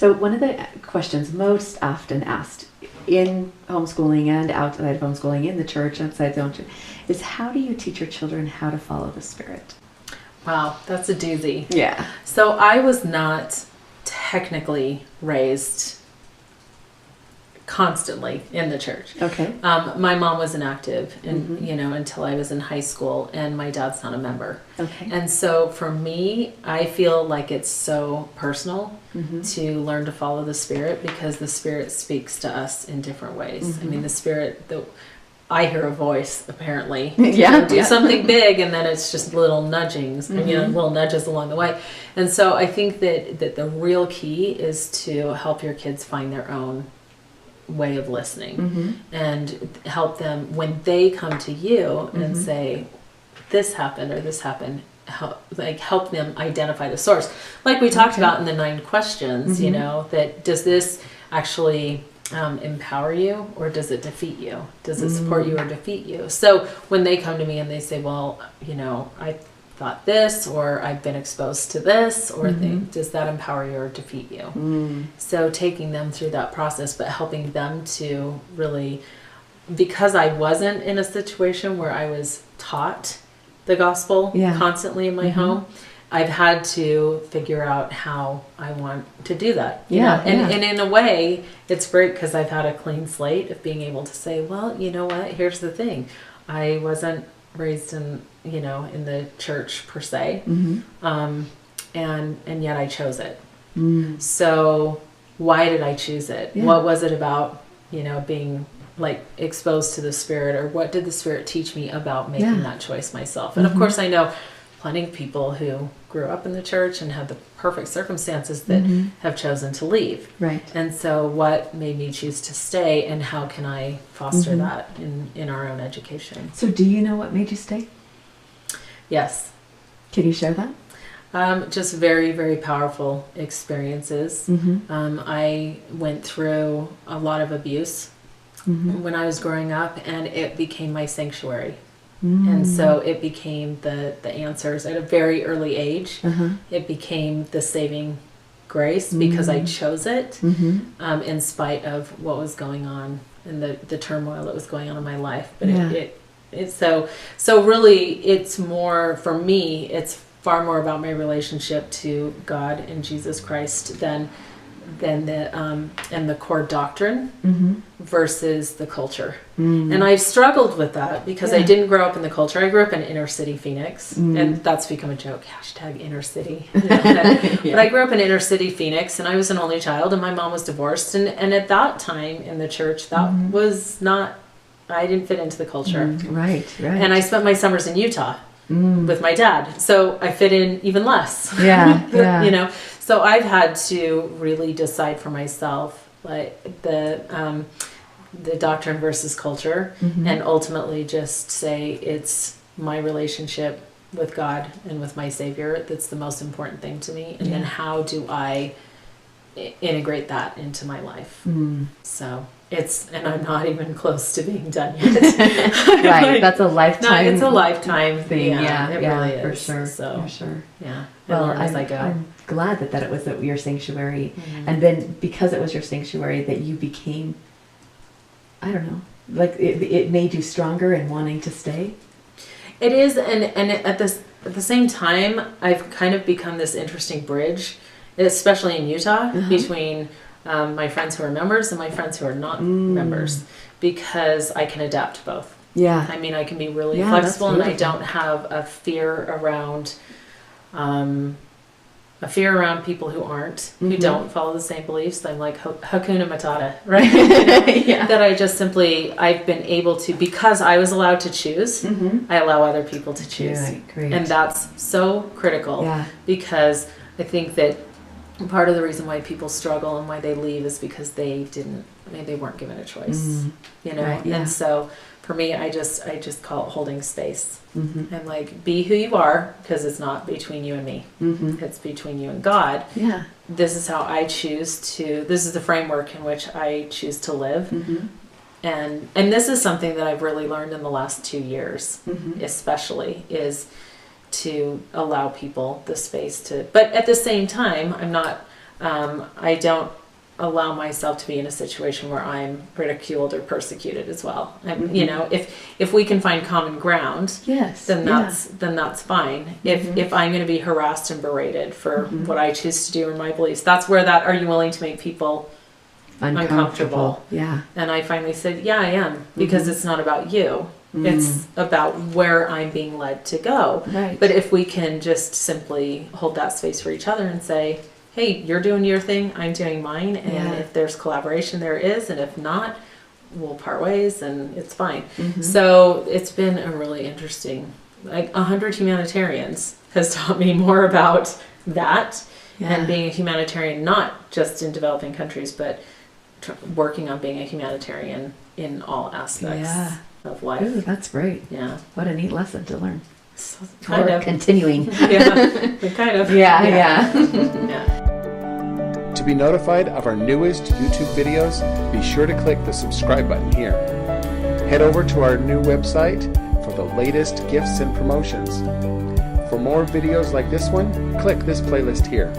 So one of the questions most often asked in homeschooling and outside of homeschooling, in the church, outside the home church, is how do you teach your children how to follow the Spirit? Wow, that's a doozy. Yeah. So I was not technically raised constantly in the church. Okay. My mom was inactive, and until I was in high school, and my dad's not a member. Okay. And so for me, I feel like it's so personal to learn to follow the Spirit, because the Spirit speaks to us in different ways. I mean, the Spirit, I hear a voice apparently. Do something big, and then it's just little nudgings, little nudges along the way. And so I think that the real key is to help your kids find their own way of listening and help them when they come to you and say, this happened or this happened, help them identify the source. Like we talked about in the 9 questions, that does this actually empower you, or does it defeat you? Does it support you or defeat you? So when they come to me and they say, well, I thought this, or I've been exposed to this, or does that empower you or defeat you? So taking them through that process, but helping them to really, because I wasn't in a situation where I was taught the gospel constantly in my home, I've had to figure out how I want to do that. And in a way, it's great because I've had a clean slate of being able to say, well, you know what, here's the thing. I wasn't raised in the church per se, and yet I chose it. So why did I choose it? What was it about, being like exposed to the Spirit, or what did the Spirit teach me about making that choice myself? And of course, I know plenty of people who grew up in the church and had the perfect circumstances that have chosen to leave. Right. And so what made me choose to stay, and how can I foster that in our own education? So do you know what made you stay? Yes. Can you share that? Just very, very powerful experiences. I went through a lot of abuse when I was growing up, and it became my sanctuary. And so it became the answers at a very early age. It became the saving grace because I chose it in spite of what was going on and the turmoil that was going on in my life. But it's so really, it's more, for me, it's far more about my relationship to God and Jesus Christ than the core doctrine versus the culture. And I've struggled with that because I didn't grow up in the culture. I grew up in inner city Phoenix, and that's become a joke, hashtag inner city. But I grew up in inner city Phoenix, and I was an only child, and my mom was divorced, and at that time in the church, that was not, I didn't fit into the culture. Right. And I spent my summers in Utah with my dad, so I fit in even less. So I've had to really decide for myself, like the doctrine versus culture, and ultimately just say it's my relationship with God and with my Savior that's the most important thing to me, and then how do I integrate that into my life? So and I'm not even close to being done yet. Right, that's a lifetime. It's a lifetime thing. It really is. For sure. So, for sure. Yeah. Well, as I go. I'm glad that it was your sanctuary, and then because it was your sanctuary, that you became, I don't know, like it made you stronger in wanting to stay. It is, and at the same time, I've kind of become this interesting bridge, especially in Utah, between my friends who are members and my friends who are not members, because I can adapt to both. Yeah. I mean, I can be really flexible, and I don't have a fear around people who aren't, who don't follow the same beliefs. I'm like Hakuna Matata, right? That I just simply, I've been able to, because I was allowed to choose, I allow other people to choose. Great. And that's so critical, because I think that part of the reason why people struggle and why they leave is because they weren't given a choice, And so for me, I just call it holding space, and like, be who you are, because it's not between you and me, it's between you and God. This is how I choose to, this is the framework in which I choose to live. And this is something that I've really learned in the last 2 years, especially, is to allow people the space to, but at the same time, I'm not I don't allow myself to be in a situation where I'm ridiculed or persecuted as well. You know, if we can find common ground, Yes. then that's fine. If I'm going to be harassed and berated for what I choose to do or my beliefs, that's where that are you willing to make people uncomfortable? Yeah. And I finally said, yeah, I am, because it's not about you. It's about where I'm being led to go. Right. But if we can just simply hold that space for each other and say, hey, you're doing your thing, I'm doing mine, and if there's collaboration, there is, and if not, we'll part ways, and it's fine. So it's been a really interesting, like 100 Humanitarians has taught me more about that, and being a humanitarian, not just in developing countries, but working on being a humanitarian in all aspects of life. Ooh, that's great. Yeah. What a neat lesson to learn. So, kind of. Continuing. Yeah, kind of. Yeah. To be notified of our newest YouTube videos, be sure to click the subscribe button here. Head over to our new website for the latest gifts and promotions. For more videos like this one, click this playlist here.